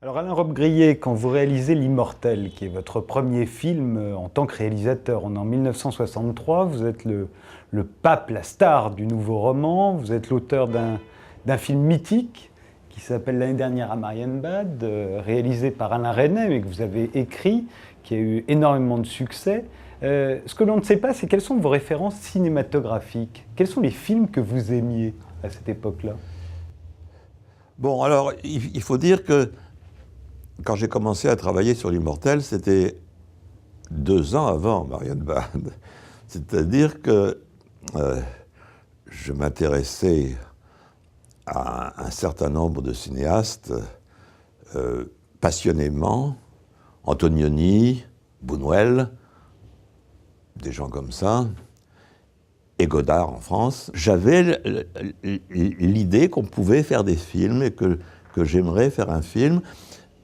Alors Alain Robbe-Grillet, quand vous réalisez L'Immortel, qui est votre premier film en tant que réalisateur, on est en 1963, vous êtes le pape, la star du nouveau roman, vous êtes l'auteur d'un film mythique qui s'appelle L'année dernière à Marienbad, réalisé par Alain Resnais, mais que vous avez écrit, qui a eu énormément de succès. Ce que l'on ne sait pas, c'est quelles sont vos références cinématographiques. Quels sont les films que vous aimiez à cette époque-là? Bon, alors, il faut dire que quand j'ai commencé à travailler sur l'Immortel, c'était 2 ans avant Marienbad. C'est-à-dire que je m'intéressais à un certain nombre de cinéastes passionnément, Antonioni, Buñuel, des gens comme ça, et Godard en France. J'avais l'idée qu'on pouvait faire des films et que j'aimerais faire un film.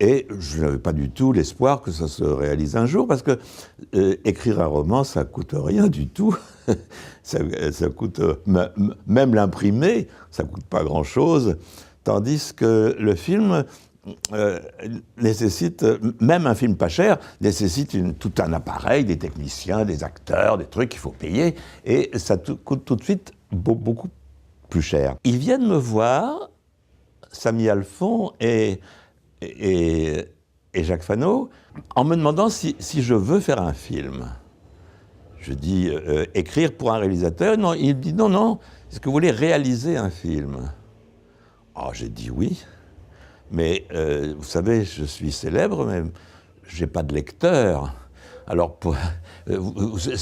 Et je n'avais pas du tout l'espoir que ça se réalise un jour, parce que écrire un roman, ça coûte rien du tout. ça coûte, même l'imprimer, ça coûte pas grand-chose. Tandis que le film nécessite, même un film pas cher, nécessite tout un appareil, des techniciens, des acteurs, des trucs qu'il faut payer. Et ça coûte tout de suite beaucoup plus cher. Ils viennent me voir, Samy Alphon et Jacques Fano, en me demandant si je veux faire un film. Je dis, écrire pour un réalisateur? Non, il dit, non, non, est-ce que vous voulez réaliser un film? Oh, j'ai dit oui, mais vous savez, je suis célèbre, mais je n'ai pas de lecteur. Alors,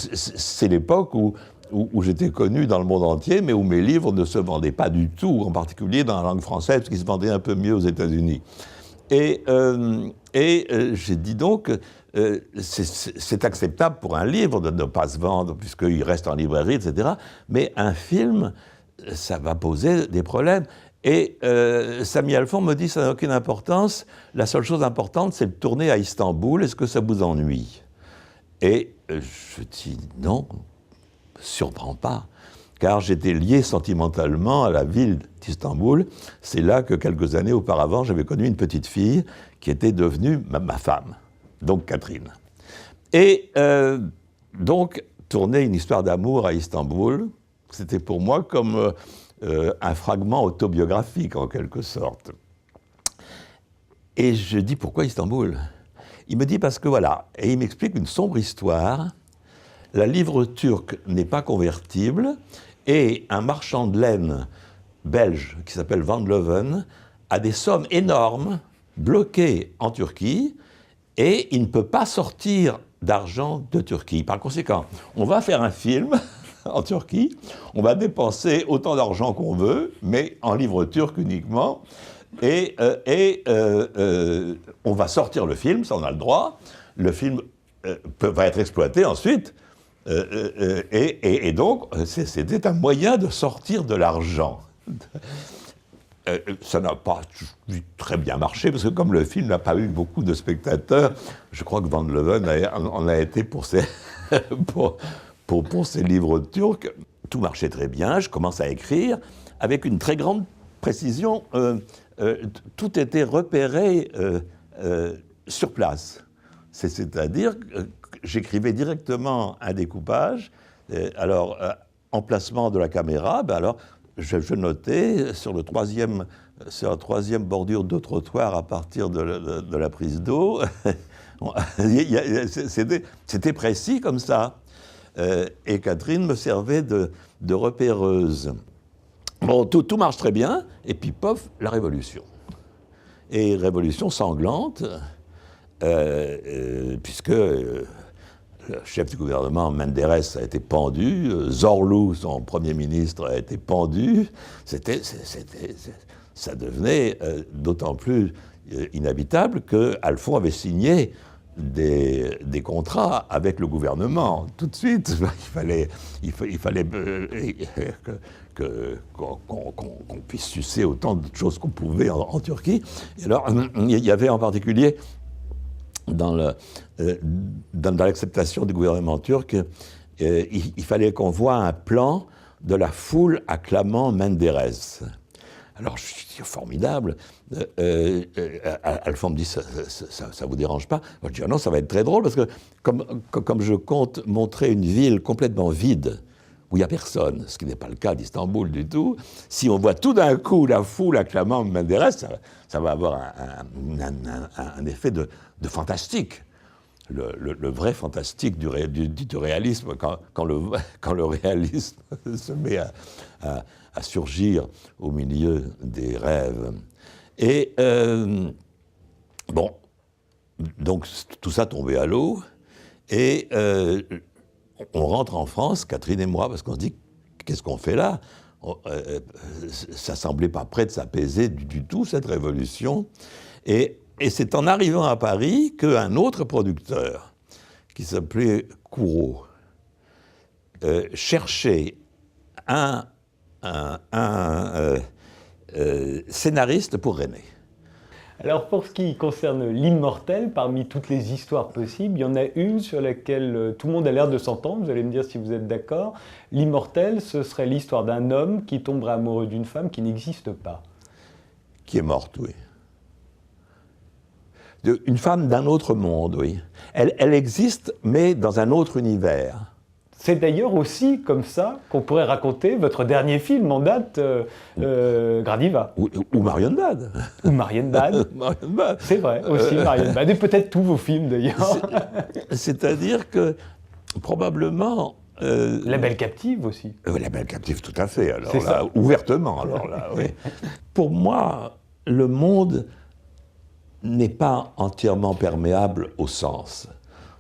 c'est l'époque où j'étais connu dans le monde entier, mais où mes livres ne se vendaient pas du tout, en particulier dans la langue française, parce qu'ils se vendaient un peu mieux aux États-Unis. Et j'ai dit donc, c'est acceptable pour un livre de ne pas se vendre, puisqu'il reste en librairie, etc. Mais un film, ça va poser des problèmes. Et Samy Alphon me dit, ça n'a aucune importance, la seule chose importante, c'est de tourner à Istanbul, est-ce que ça vous ennuie? Et je dis, non, surprend pas. Car j'étais lié sentimentalement à la ville d'Istanbul. C'est là que, quelques années auparavant, j'avais connu une petite fille qui était devenue ma femme, donc Catherine. Et donc, tourner une histoire d'amour à Istanbul, c'était pour moi comme un fragment autobiographique, en quelque sorte. Et je dis, pourquoi Istanbul? Il me dit, parce que voilà, et il m'explique une sombre histoire. La livre turque n'est pas convertible, et un marchand de laine belge qui s'appelle Van Leuven a des sommes énormes bloquées en Turquie, et il ne peut pas sortir d'argent de Turquie. Par conséquent, on va faire un film en Turquie, on va dépenser autant d'argent qu'on veut, mais en livres turcs uniquement, et on va sortir le film, ça on a le droit, le film va être exploité ensuite, et donc, c'était un moyen de sortir de l'argent. Ça n'a pas très bien marché, parce que comme le film n'a pas eu beaucoup de spectateurs, je crois que Van Leuven en a été pour ses, pour ses livres turcs. Tout marchait très bien, je commence à écrire, avec une très grande précision. Tout était repéré sur place. C'est-à-dire que j'écrivais directement un découpage. Alors, emplacement de la caméra, ben alors, je notais sur la troisième bordure de trottoir à partir de la prise d'eau. C'était précis comme ça. Et Catherine me servait de repéreuse. Bon, tout marche très bien, et puis pof, la révolution. Et révolution sanglante, puisque le chef du gouvernement, Menderes, a été pendu, Zorlou, son premier ministre, a été pendu. Ça devenait d'autant plus inhabitable que Alphon avait signé des contrats avec le gouvernement. Tout de suite, il fallait qu'on puisse sucer autant de choses qu'on pouvait en Turquie. Et alors, il y avait en particulier dans l'acceptation du gouvernement turc, il fallait qu'on voie un plan de la foule acclamant Menderes. Alors, je suis formidable. Alphonse me dit, ça vous dérange pas? Moi, je dis, ah non, ça va être très drôle, parce que comme je compte montrer une ville complètement vide, où il n'y a personne, ce qui n'est pas le cas d'Istanbul du tout, si on voit tout d'un coup la foule acclamant Menderes, ça va avoir un effet de fantastique. Le vrai fantastique du réalisme, quand le réalisme se met à surgir au milieu des rêves. Et bon, donc tout ça tombait à l'eau, et on rentre en France, Catherine et moi, parce qu'on se dit, qu'est-ce qu'on fait là? Ça semblait pas prêt de s'apaiser du tout, cette révolution. Et c'est en arrivant à Paris qu'un autre producteur, qui s'appelait Courreau, cherchait un scénariste pour René. Alors pour ce qui concerne l'immortel, parmi toutes les histoires possibles, il y en a une sur laquelle tout le monde a l'air de s'entendre, vous allez me dire si vous êtes d'accord. L'immortel, ce serait l'histoire d'un homme qui tomberait amoureux d'une femme qui n'existe pas. Qui est morte, oui. Une femme d'un autre monde, oui. Elle existe, mais dans un autre univers. C'est d'ailleurs aussi comme ça qu'on pourrait raconter votre dernier film en date, Gradiva. Ou Marienbad. Ou Marienbad. Marienbad. C'est vrai, aussi Marienbad. Et peut-être tous vos films d'ailleurs. C'est-à-dire que, probablement... La Belle Captive aussi. La Belle Captive, tout à fait. Alors c'est là, ça. ouvertement, alors là, oui. Pour moi, le monde n'est pas entièrement perméable au sens.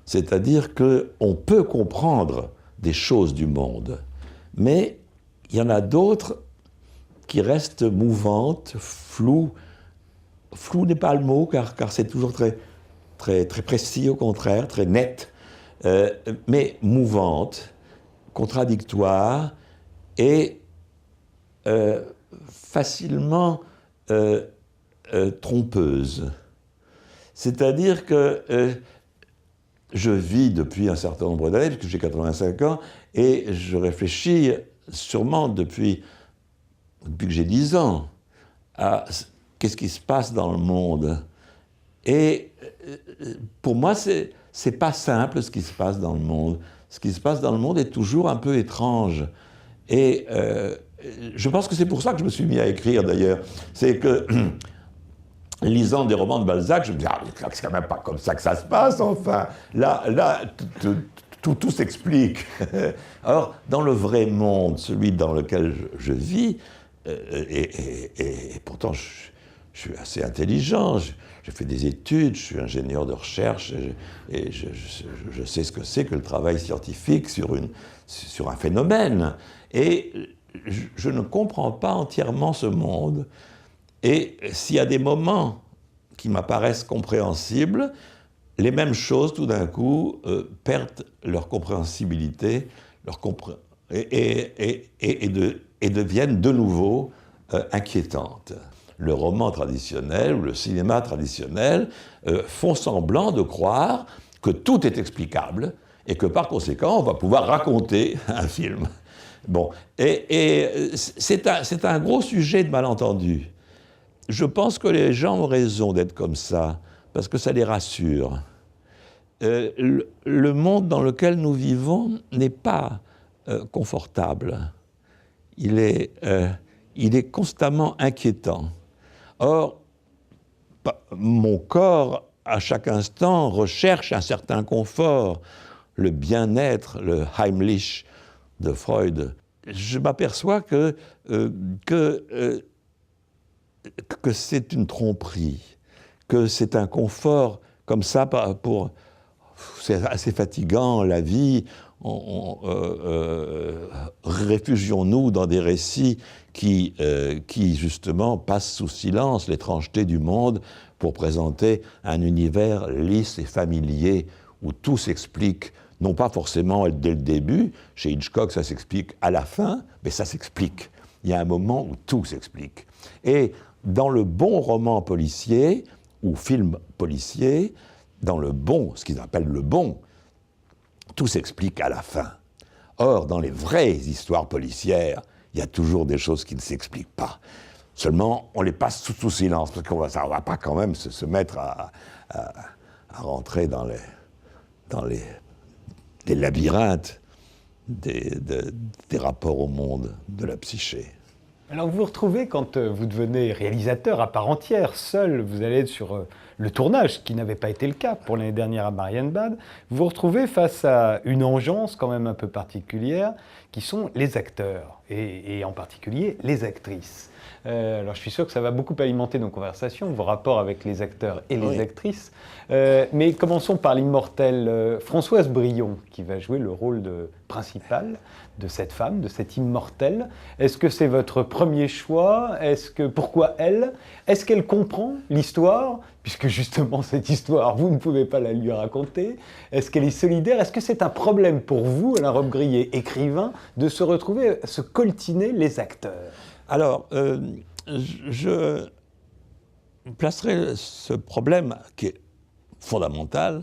C'est-à-dire qu'on peut comprendre des choses du monde, mais il y en a d'autres qui restent mouvantes, floues. Flou n'est pas le mot, car c'est toujours très, très, très précis, au contraire, très net, mais mouvantes, contradictoires et facilement trompeuses. C'est-à-dire que je vis depuis un certain nombre d'années, puisque j'ai 85 ans, et je réfléchis sûrement depuis que j'ai 10 ans à qu'est-ce qui se passe dans le monde. Et pour moi, c'est pas simple ce qui se passe dans le monde. Ce qui se passe dans le monde est toujours un peu étrange. Et je pense que c'est pour ça que je me suis mis à écrire, d'ailleurs. C'est que, lisant des romans de Balzac, je me dis, ah, c'est quand même pas comme ça que ça se passe, enfin. Là, tout s'explique. Alors, dans le vrai monde, celui dans lequel je vis, et pourtant je suis assez intelligent, j'ai fait des études, je suis ingénieur de recherche, et je sais ce que c'est que le travail scientifique sur un phénomène. Et je ne comprends pas entièrement ce monde. Et s'il y a des moments qui m'apparaissent compréhensibles, les mêmes choses, tout d'un coup, perdent leur compréhensibilité et deviennent de nouveau inquiétantes. Le roman traditionnel ou le cinéma traditionnel font semblant de croire que tout est explicable et que par conséquent, on va pouvoir raconter un film. Bon, et c'est un gros sujet de malentendu. Je pense que les gens ont raison d'être comme ça, parce que ça les rassure. Le monde dans lequel nous vivons n'est pas confortable. Il est constamment inquiétant. Or, mon corps, à chaque instant, recherche un certain confort, le bien-être, le Heimlich de Freud. Je m'aperçois que c'est une tromperie, que c'est un confort comme ça c'est assez fatigant, la vie. Réfugions-nous dans des récits qui justement passent sous silence l'étrangeté du monde pour présenter un univers lisse et familier où tout s'explique, non pas forcément dès le début. Chez Hitchcock, ça s'explique à la fin, mais ça s'explique. Il y a un moment où tout s'explique. Et dans le bon roman policier, ou film policier, dans le bon, ce qu'ils appellent le bon, tout s'explique à la fin. Or, dans les vraies histoires policières, il y a toujours des choses qui ne s'expliquent pas. Seulement, on les passe sous silence, parce qu'on ne va pas quand même se mettre à rentrer dans les labyrinthes des rapports au monde, de la psyché. Alors vous vous retrouvez, quand vous devenez réalisateur à part entière, seul, vous allez être sur le tournage, ce qui n'avait pas été le cas pour l'année dernière à Marienbad, vous vous retrouvez face à une engeance quand même un peu particulière, qui sont les acteurs, et en particulier les actrices. Alors je suis sûr que ça va beaucoup alimenter nos conversations, vos rapports avec les acteurs et les actrices. Mais commençons par l'immortelle Françoise Brion, qui va jouer le rôle principal de cette femme, de cette immortelle. Est-ce que c'est votre premier choix? Pourquoi elle? Est-ce qu'elle comprend l'histoire? Puisque justement cette histoire, vous ne pouvez pas la lui raconter. Est-ce qu'elle est solidaire? Est-ce que c'est un problème pour vous, Alain Robbe-Grillet, écrivain, de se retrouver à se coltiner les acteurs? Alors, je placerai ce problème, qui est fondamental,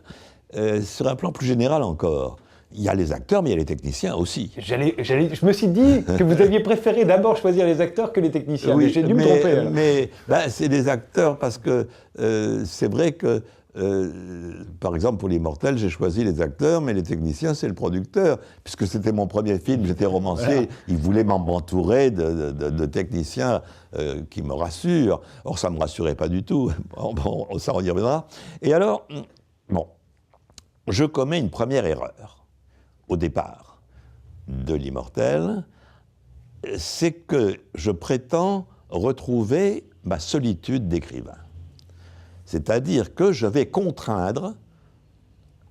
sur un plan plus général encore. Il y a les acteurs, mais il y a les techniciens aussi. Je me suis dit que vous aviez préféré d'abord choisir les acteurs que les techniciens, oui, mais j'ai dû me tromper. Mais c'est les acteurs parce que c'est vrai que, par exemple, pour l'Immortel, j'ai choisi les acteurs, mais les techniciens, c'est le producteur. Puisque c'était mon premier film, j'étais romancier, voilà. Il voulait m'entourer de techniciens qui me rassurent. Or, ça ne me rassurait pas du tout. Bon, ça, on y reviendra. Et alors, bon, je commets une première erreur au départ de l'Immortel, c'est que je prétends retrouver ma solitude d'écrivain. C'est-à-dire que je vais contraindre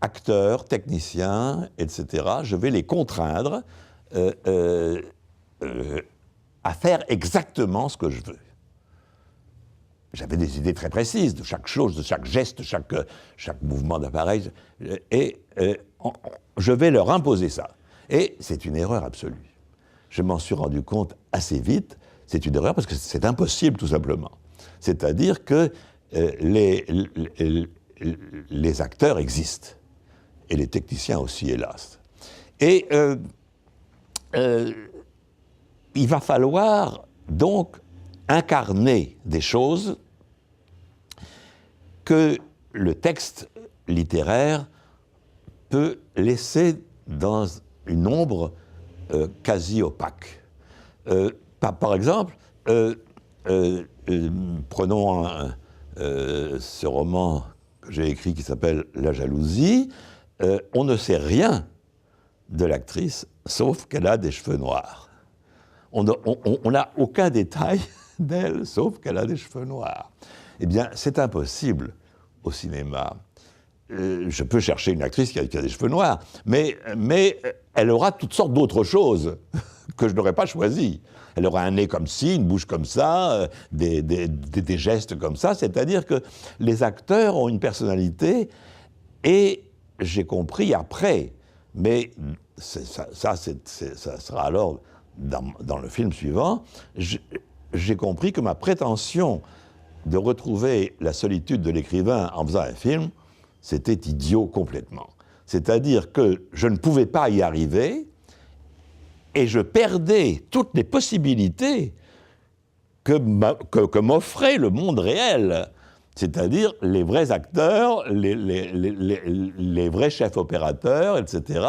acteurs, techniciens, etc., je vais les contraindre à faire exactement ce que je veux. J'avais des idées très précises de chaque chose, de chaque geste, de chaque mouvement d'appareil, et je vais leur imposer ça. Et c'est une erreur absolue. Je m'en suis rendu compte assez vite, c'est une erreur parce que c'est impossible tout simplement. C'est-à-dire que les acteurs existent, et les techniciens aussi, hélas. Et il va falloir donc incarner des choses que le texte littéraire peut laisser dans une ombre quasi opaque. Par exemple, prenons ce roman que j'ai écrit qui s'appelle « La jalousie », on ne sait rien de l'actrice, sauf qu'elle a des cheveux noirs. On n'a aucun détail d'elle, sauf qu'elle a des cheveux noirs. Eh bien, c'est impossible au cinéma. Je peux chercher une actrice qui a des cheveux noirs, mais elle aura toutes sortes d'autres choses que je n'aurais pas choisies. Elle aura un nez comme ci, une bouche comme ça, des gestes comme ça. C'est-à-dire que les acteurs ont une personnalité, et j'ai compris après, mais ça sera alors dans le film suivant, j'ai compris que ma prétention de retrouver la solitude de l'écrivain en faisant un film, c'était idiot complètement. C'est-à-dire que je ne pouvais pas y arriver, et je perdais toutes les possibilités que m'offrait le monde réel, c'est-à-dire les vrais acteurs, les vrais chefs opérateurs, etc.,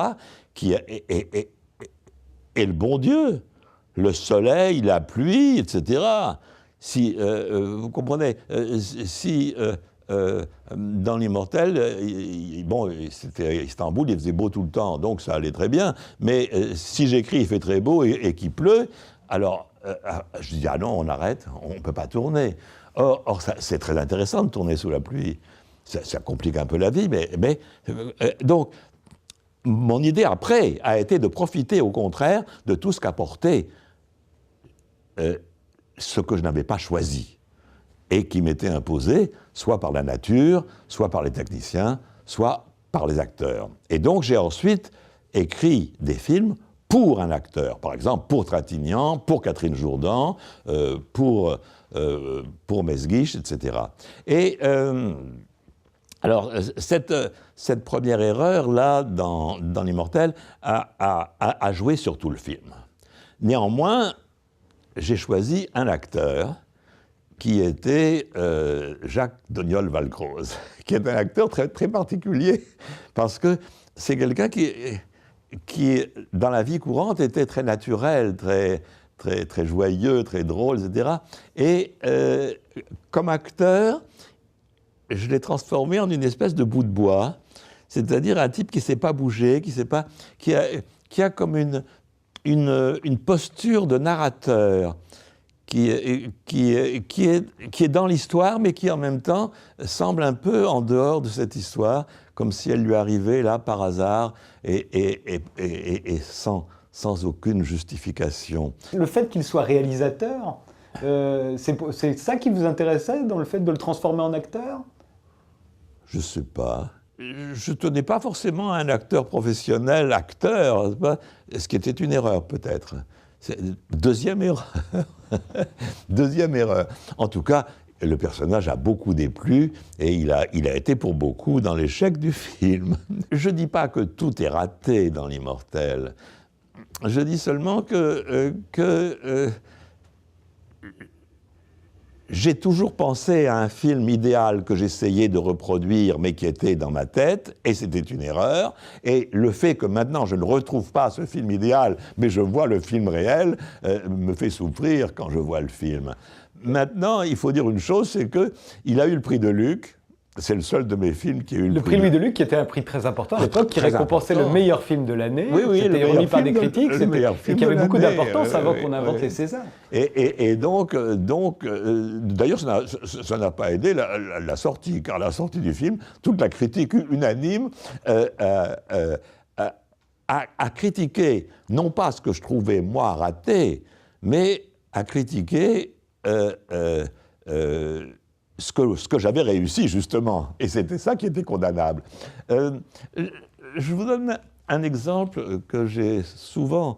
et le bon Dieu, le soleil, la pluie, etc. Si, vous comprenez, si dans l'Immortel, bon, c'était Istanbul, il faisait beau tout le temps, donc ça allait très bien, mais si j'écris, il fait très beau et qu'il pleut, alors je dis, ah non, on arrête, on ne peut pas tourner. Or c'est très intéressant de tourner sous la pluie, ça complique un peu la vie, mais donc, mon idée après a été de profiter au contraire de tout ce qu'apportait ce que je n'avais pas choisi et qui m'était imposé soit par la nature, soit par les techniciens, soit par les acteurs. Et donc j'ai ensuite écrit des films pour un acteur, par exemple pour Trintignant, pour Catherine Jourdan, pour Mesguich, etc. Et alors, cette première erreur-là, dans l'Immortel, a joué sur tout le film. Néanmoins, j'ai choisi un acteur qui était Jacques Doniol-Valcroze, qui est un acteur très, très particulier, parce que c'est quelqu'un qui, dans la vie courante, était très naturel, très joyeux, très drôle, etc. Et comme acteur, je l'ai transformé en une espèce de bout de bois, c'est-à-dire un type qui ne sait pas bouger, qui a comme une posture de narrateur, qui est dans l'histoire, mais qui en même temps semble un peu en dehors de cette histoire, comme si elle lui arrivait là par hasard et sans aucune justification. Le fait qu'il soit réalisateur, c'est ça qui vous intéressait dans le fait de le transformer en acteur? Je ne sais pas. Je ne tenais pas forcément à un acteur professionnel, ce qui était une erreur peut-être. Deuxième erreur. Deuxième erreur. En tout cas, le personnage a beaucoup déplu et il a été pour beaucoup dans l'échec du film. Je ne dis pas que tout est raté dans l'Immortel. Je dis seulement que j'ai toujours pensé à un film idéal que j'essayais de reproduire, mais qui était dans ma tête, et c'était une erreur. Et le fait que maintenant je ne retrouve pas ce film idéal, mais je vois le film réel, me fait souffrir quand je vois le film. Maintenant, il faut dire une chose, c'est qu'il a eu le prix de Luc. C'est le seul de mes films qui a eu le prix Louis de Luc, qui était un prix très important à l'époque, qui récompensait le meilleur film de l'année. Oui, c'était remis par des critiques, et qui avait beaucoup d'importance avant qu'on invente les Césars. Et donc d'ailleurs, ça n'a pas aidé la sortie, car la sortie du film, toute la critique unanime a critiqué, non pas ce que je trouvais, moi, raté, mais a critiqué ce que j'avais réussi, justement. Et c'était ça qui était condamnable. Je vous donne un exemple que j'ai souvent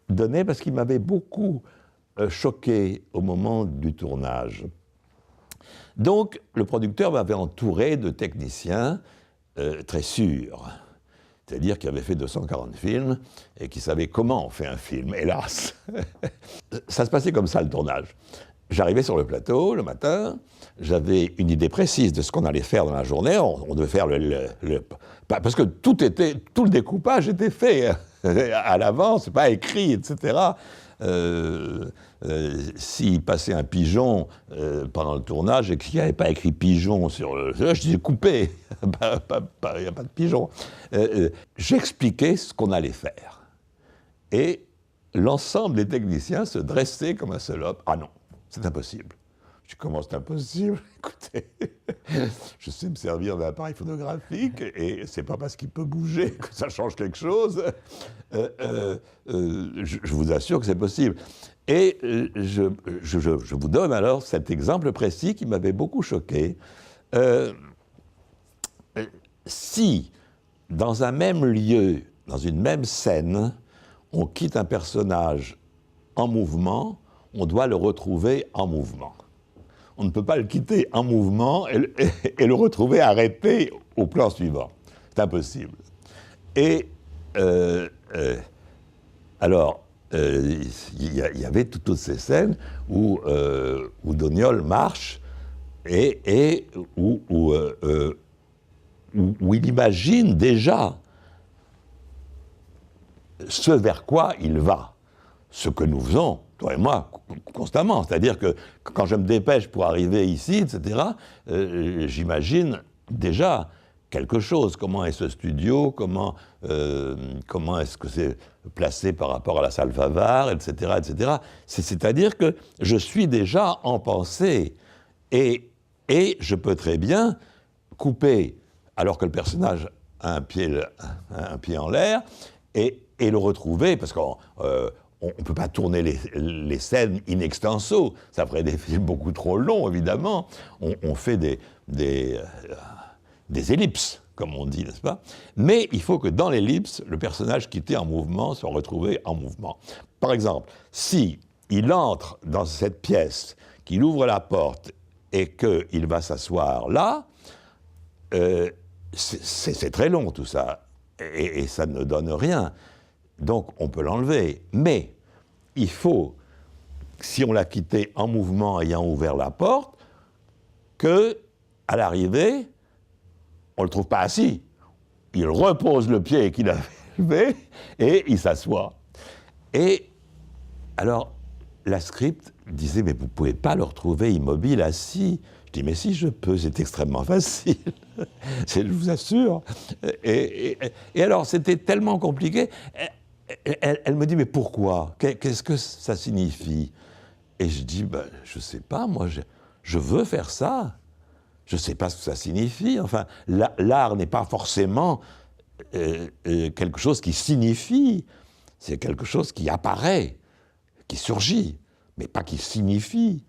donné parce qu'il m'avait beaucoup choqué au moment du tournage. Donc, le producteur m'avait entouré de techniciens très sûrs, c'est-à-dire qui avaient fait 240 films et qui savaient comment on fait un film, hélas. Ça se passait comme ça, le tournage. J'arrivais sur le plateau le matin, j'avais une idée précise de ce qu'on allait faire dans la journée. On devait faire parce que tout le découpage était fait à l'avance, pas écrit, etc. S'il passait un pigeon pendant le tournage et qu'il n'y avait pas écrit pigeon sur le... Je disais coupé, il n'y a pas de pigeon. J'expliquais ce qu'on allait faire. Et l'ensemble des techniciens se dressaient comme un seul homme. Ah non, c'est impossible. Je dis, comment c'est impossible? Écoutez, je sais me servir d'un appareil photographique et c'est pas parce qu'il peut bouger que ça change quelque chose. Je vous assure que c'est possible. Et je vous donne alors cet exemple précis qui m'avait beaucoup choqué. Si, dans un même lieu, dans une même scène, on quitte un personnage en mouvement, on doit le retrouver en mouvement. On ne peut pas le quitter en mouvement et le retrouver arrêté au plan suivant. C'est impossible. Et alors, il y avait toutes ces scènes où Doniol marche et où il imagine déjà ce vers quoi il va. Ce que nous faisons, toi et moi, constamment. C'est-à-dire que quand je me dépêche pour arriver ici, etc., j'imagine déjà quelque chose. Comment est ce studio? Comment est-ce que c'est placé par rapport à la salle Favart, etc., etc. C'est-à-dire que je suis déjà en pensée. Et je peux très bien couper, alors que le personnage a un pied en l'air, et le retrouver, parce qu'on ne peut pas tourner les scènes in extenso, ça ferait des films beaucoup trop longs, évidemment. On fait des ellipses, comme on dit, n'est-ce pas? Mais il faut que dans l'ellipse, le personnage qui était en mouvement soit retrouvé en mouvement. Par exemple, si il entre dans cette pièce, qu'il ouvre la porte et qu'il va s'asseoir là, c'est très long tout ça, et ça ne donne rien. Donc on peut l'enlever, mais il faut si on l'a quitté en mouvement ayant ouvert la porte, qu'à l'arrivée, on ne le trouve pas assis. Il repose le pied qu'il avait levé et il s'assoit. Et alors, la script disait, mais vous ne pouvez pas le retrouver immobile, assis. Je dis, mais si je peux, c'est extrêmement facile, je vous assure. Et alors, c'était tellement compliqué. Elle me dit, mais pourquoi? Qu'est-ce que ça signifie? Et je dis, ben, je ne sais pas, moi, je veux faire ça. Je ne sais pas ce que ça signifie. Enfin, l'art n'est pas forcément quelque chose qui signifie. C'est quelque chose qui apparaît, qui surgit, mais pas qui signifie.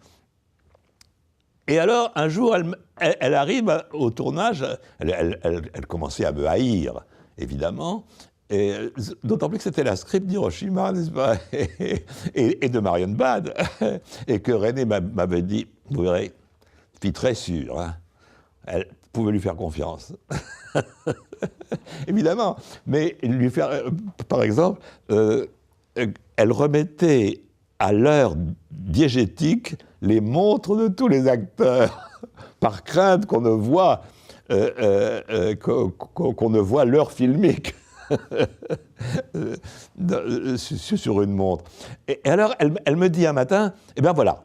Et alors, un jour, elle arrive au tournage, elle commençait à me haïr, évidemment, et d'autant plus que c'était la script d'Hiroshima, n'est-ce pas, et de Marion Bad, et que René m'avait dit, vous verrez, fille très sûre, hein, elle pouvait lui faire confiance. Évidemment, mais lui faire, par exemple, elle remettait à l'heure diégétique les montres de tous les acteurs, par crainte qu'on ne voit, qu'on ne voit l'heure filmique sur une montre. Et alors, elle me dit un matin, eh bien voilà,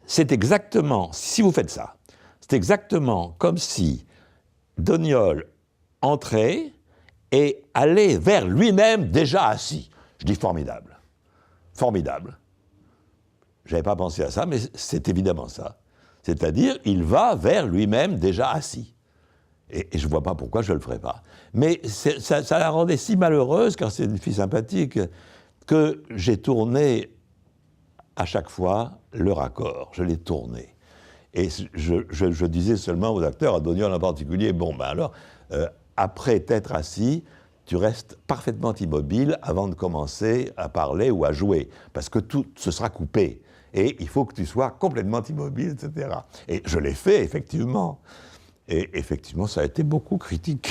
c'est exactement, si vous faites ça, c'est exactement comme si Doniol entrait et allait vers lui-même déjà assis. Je dis formidable. Formidable. Je n'avais pas pensé à ça, mais c'est évidemment ça. C'est-à-dire, il va vers lui-même déjà assis. Et je ne vois pas pourquoi je ne le ferais pas. Mais ça la rendait si malheureuse, car c'est une fille sympathique, que j'ai tourné à chaque fois le raccord. Je l'ai tourné. Et je disais seulement aux acteurs, à Doniol en particulier, bon, ben alors, après t'être assis, tu restes parfaitement immobile avant de commencer à parler ou à jouer, parce que tout se sera coupé. Et il faut que tu sois complètement immobile, etc. Et je l'ai fait, effectivement. Et effectivement, ça a été beaucoup critiqué.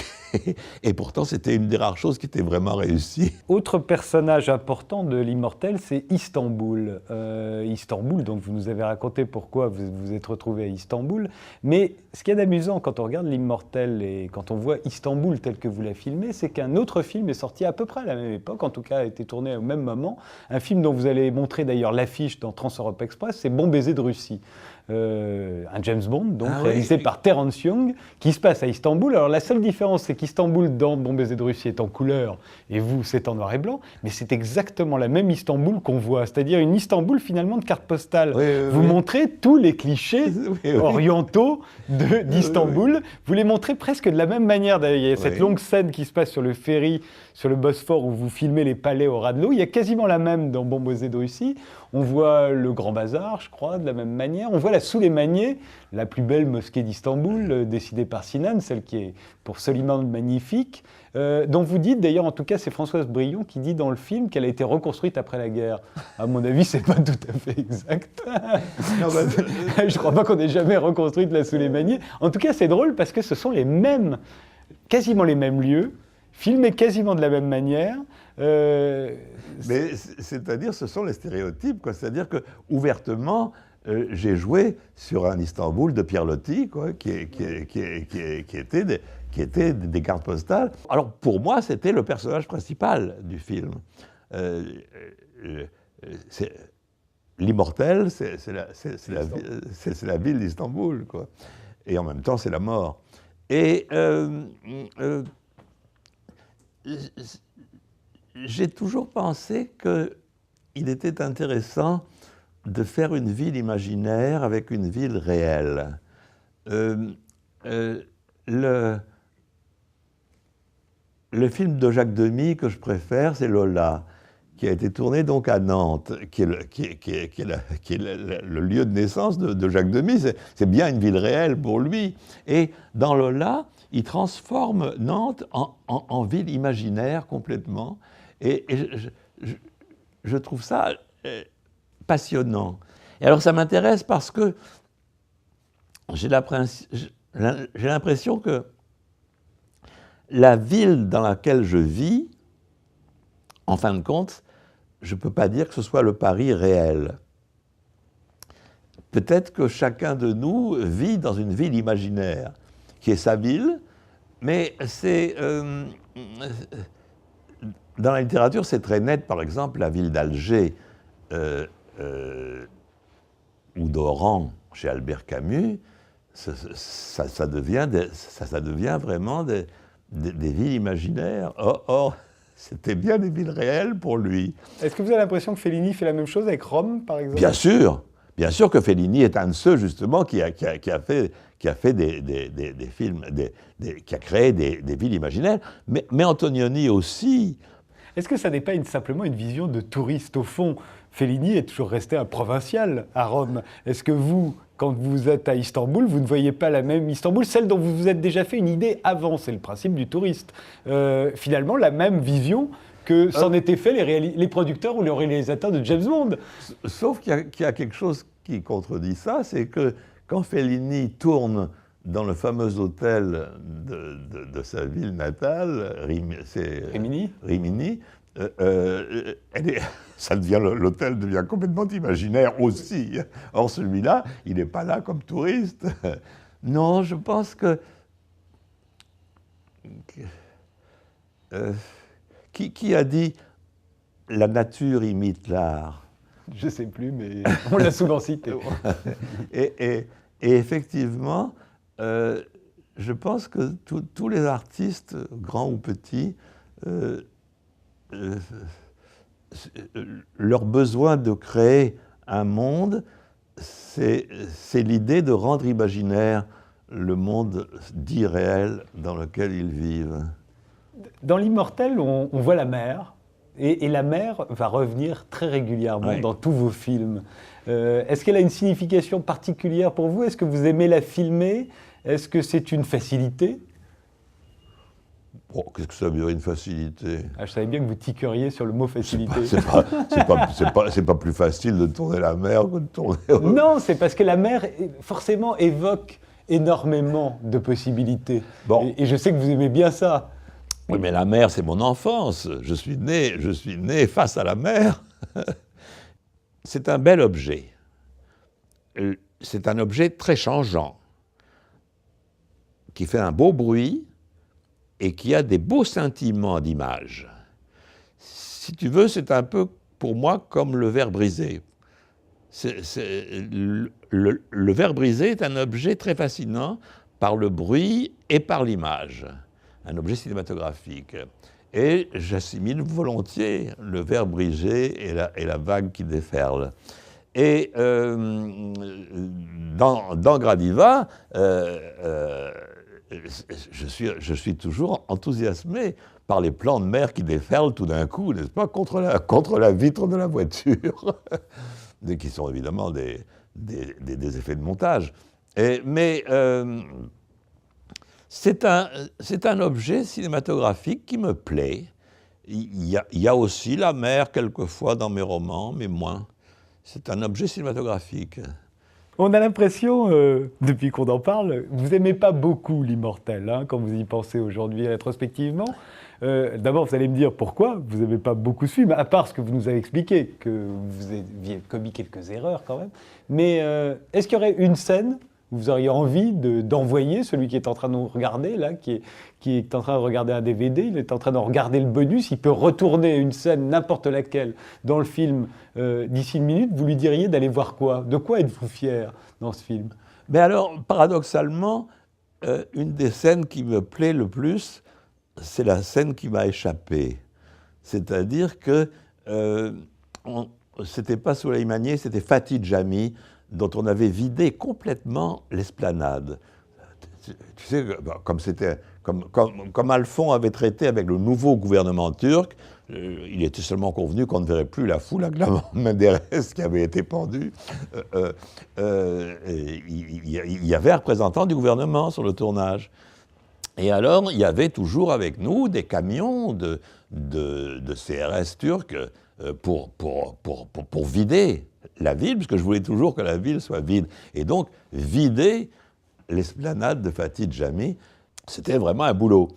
Et pourtant, c'était une des rares choses qui était vraiment réussie. Autre personnage important de l'Immortel, c'est Istanbul. Istanbul, donc vous nous avez raconté pourquoi vous vous êtes retrouvé à Istanbul. Mais ce qu'il y a d'amusant quand on regarde l'Immortel et quand on voit Istanbul tel que vous l'avez filmé, c'est qu'un autre film est sorti à peu près à la même époque, en tout cas a été tourné au même moment. Un film dont vous allez montrer d'ailleurs l'affiche dans Trans-Europe Express, c'est Bon baiser de Russie. Un James Bond, donc réalisé par Terence Young, qui se passe à Istanbul. Alors la seule différence, c'est qu'Istanbul dans Bon baiser de Russie est en couleur, et vous, c'est en noir et blanc, mais c'est exactement la même Istanbul qu'on voit, c'est-à-dire une Istanbul finalement de carte postale. Vous montrez tous les clichés orientaux d'Istanbul, vous les montrez presque de la même manière. Il y a cette longue scène qui se passe sur le ferry, sur le Bosphore, où vous filmez les palais au ras de l'eau, il y a quasiment la même dans Bon baiser de Russie. On voit le Grand Bazar, je crois, de la même manière. On voit la Souleymaniye, la plus belle mosquée d'Istanbul, décidée par Sinan, celle qui est pour Soliman magnifique, dont vous dites, d'ailleurs, en tout cas, c'est Françoise Brion qui dit dans le film qu'elle a été reconstruite après la guerre. À mon avis, c'est pas tout à fait exact. Je crois pas qu'on ait jamais reconstruit la Souleymaniye. En tout cas, c'est drôle parce que ce sont les mêmes, quasiment les mêmes lieux, filmés quasiment de la même manière. Mais c'est-à-dire, ce sont les stéréotypes, quoi. C'est-à-dire que ouvertement, j'ai joué sur un Istanbul de Pierre Loti, quoi, qui était des cartes postales. Alors pour moi, c'était le personnage principal du film. L'immortel, c'est la ville d'Istanbul, quoi. Et en même temps, c'est la mort. Et j'ai toujours pensé qu'il était intéressant de faire une ville imaginaire avec une ville réelle. Le film de Jacques Demy que je préfère, c'est Lola, qui a été tourné donc à Nantes, qui est le lieu de naissance de Jacques Demy. C'est bien une ville réelle pour lui. Et dans Lola, il transforme Nantes en ville imaginaire complètement. Et je trouve ça passionnant. Et alors ça m'intéresse parce que j'ai l'impression que la ville dans laquelle je vis, en fin de compte, je ne peux pas dire que ce soit le Paris réel. Peut-être que chacun de nous vit dans une ville imaginaire, qui est sa ville, mais c'est... dans la littérature, c'est très net, par exemple, la ville d'Alger ou d'Oran, chez Albert Camus, ça devient vraiment des villes imaginaires. Or, c'était bien des villes réelles pour lui. Est-ce que vous avez l'impression que Fellini fait la même chose avec Rome, par exemple? Bien sûr que Fellini est un de ceux, justement, qui a fait des films, qui a créé des villes imaginaires, mais Antonioni aussi. Est-ce que ça n'est pas simplement une vision de touriste au fond? Fellini est toujours resté un provincial à Rome. Est-ce que vous, quand vous êtes à Istanbul, vous ne voyez pas la même Istanbul, celle dont vous vous êtes déjà fait une idée avant? C'est le principe du touriste. Finalement, la même vision que s'en étaient fait les producteurs ou les réalisateurs de James Bond. Sauf qu'il y a quelque chose qui contredit ça, c'est que quand Fellini tourne dans le fameux hôtel de sa ville natale, Rimini, l'hôtel devient complètement imaginaire aussi. Or, celui-là, il n'est pas là comme touriste. Non, je pense que... Qui a dit « la nature imite l'art » ? Je ne sais plus, mais on l'a souvent cité. Et effectivement, je pense que tous les artistes, grands ou petits, leur besoin de créer un monde, c'est l'idée de rendre imaginaire le monde dit réel dans lequel ils vivent. Dans L'Immortel, on voit la mer, et la mer va revenir très régulièrement dans tous vos films. Est-ce qu'elle a une signification particulière pour vous? Est-ce que vous aimez la filmer? Est-ce que c'est une facilité? Oh, qu'est-ce que ça veut dire, une facilité? Je savais bien que vous tiqueriez sur le mot facilité. C'est pas plus facile de tourner la mer que de tourner... Non, c'est parce que la mer, forcément, évoque énormément de possibilités. Bon. Et je sais que vous aimez bien ça. Oui, mais la mer, c'est mon enfance. Je suis né face à la mer. C'est un bel objet. C'est un objet très changeant, qui fait un beau bruit et qui a des beaux scintillements d'image. Si tu veux, c'est un peu, pour moi, comme le verre brisé. Le verre brisé est un objet très fascinant par le bruit et par l'image. Un objet cinématographique. Et j'assimile volontiers le verre brisé et la vague qui déferle. Et dans Gradiva, je suis toujours enthousiasmé par les plans de mer qui déferlent tout d'un coup, n'est-ce pas, contre la vitre de la voiture, qui sont évidemment des effets de montage. Mais c'est un objet cinématographique qui me plaît. Il y a aussi la mer quelquefois dans mes romans, mais moins. C'est un objet cinématographique. On a l'impression, depuis qu'on en parle, vous n'aimez pas beaucoup L'Immortel, hein, quand vous y pensez aujourd'hui rétrospectivement. D'abord, vous allez me dire pourquoi vous n'aimez pas beaucoup ce film, à part ce que vous nous avez expliqué, que vous aviez commis quelques erreurs quand même. Mais est-ce qu'il y aurait une scène où vous auriez envie d'envoyer celui qui est en train de nous regarder, là, qui est en train de regarder un DVD, il est en train de regarder le bonus, il peut retourner une scène, n'importe laquelle, dans le film d'ici une minute, vous lui diriez d'aller voir quoi? De quoi êtes-vous fier dans ce film? Mais alors, paradoxalement, une des scènes qui me plaît le plus, c'est la scène qui m'a échappé. C'est-à-dire que c'était pas Soleimani, c'était Fatih Djami, dont on avait vidé complètement l'esplanade. Tu sais, comme Alphon avait traité avec le nouveau gouvernement turc, il était seulement convenu qu'on ne verrait plus la foule acclamant Menderes qui avait été pendu. Il y avait un représentant du gouvernement sur le tournage. Et alors, il y avait toujours avec nous des camions de CRS turcs pour vider la ville, puisque je voulais toujours que la ville soit vide. Et donc, vider l'esplanade de Fatih Djami, c'était vraiment un boulot.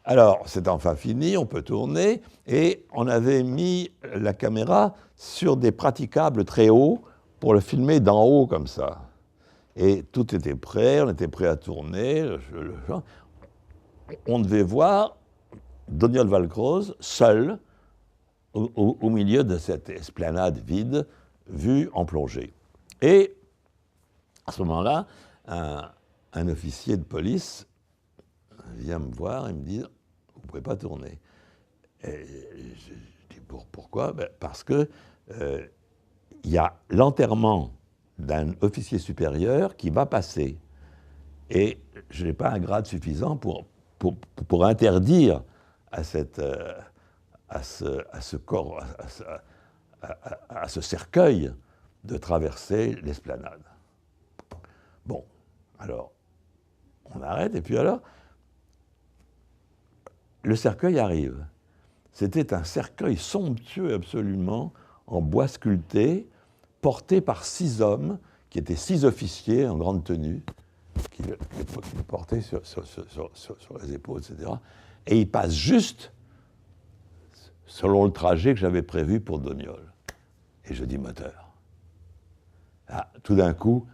Alors, c'est enfin fini, on peut tourner, et on avait mis la caméra sur des praticables très hauts pour le filmer d'en haut comme ça. Et tout était prêt, on était prêt à tourner. On devait voir Doniol Valcroze seul au milieu de cette esplanade vide, vue en plongée. Et à ce moment-là, un officier de police vient me voir et me dit « Vous ne pouvez pas tourner ». Et je dis « Pourquoi ?» Parce que il y a l'enterrement d'un officier supérieur qui va passer. Et je n'ai pas un grade suffisant pour interdire à ce cercueil de traverser l'esplanade. Bon, alors, on arrête, et puis alors, le cercueil arrive. C'était un cercueil somptueux absolument, en bois sculpté, porté par 6 hommes, qui étaient 6 officiers en grande tenue, qui le portaient sur les épaules, etc. Et ils passent juste selon le trajet que j'avais prévu pour Doniol. Et je dis moteur. Ah, tout d'un coup,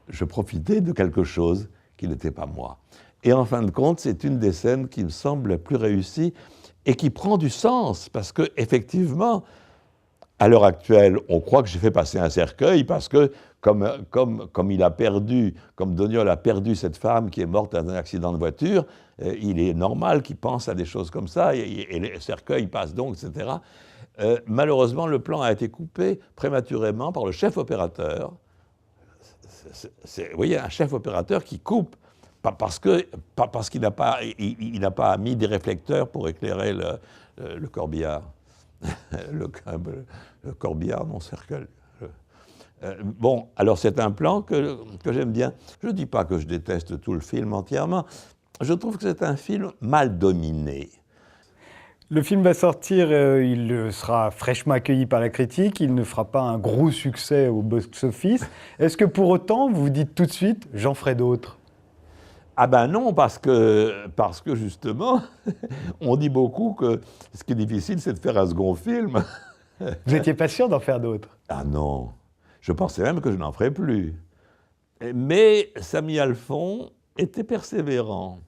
je profitais de quelque chose qui n'était pas moi. Et en fin de compte, c'est une des scènes qui me semble la plus réussie et qui prend du sens, parce qu'effectivement, à l'heure actuelle, on croit que j'ai fait passer un cercueil parce que, comme Doniol a perdu cette femme qui est morte dans un accident de voiture, il est normal qu'il pense à des choses comme ça, et le cercueil passe donc, etc. Malheureusement, le plan a été coupé prématurément par le chef opérateur. Vous voyez, un chef opérateur qui coupe, pas parce qu'il n'a pas mis des réflecteurs pour éclairer le corbillard. le corbillard, mon cercueil. Bon, alors c'est un plan que j'aime bien. Je ne dis pas que je déteste tout le film entièrement. Je trouve que c'est un film mal dominé. Le film va sortir, il sera fraîchement accueilli par la critique, il ne fera pas un gros succès au box-office. Est-ce que pour autant, vous vous dites tout de suite, j'en ferai d'autres ? Ah ben non, parce que justement, on dit beaucoup que ce qui est difficile, c'est de faire un second film. Vous n'étiez pas sûr d'en faire d'autres ? Ah non, je pensais même que je n'en ferais plus. Mais Samy Alphon était persévérant.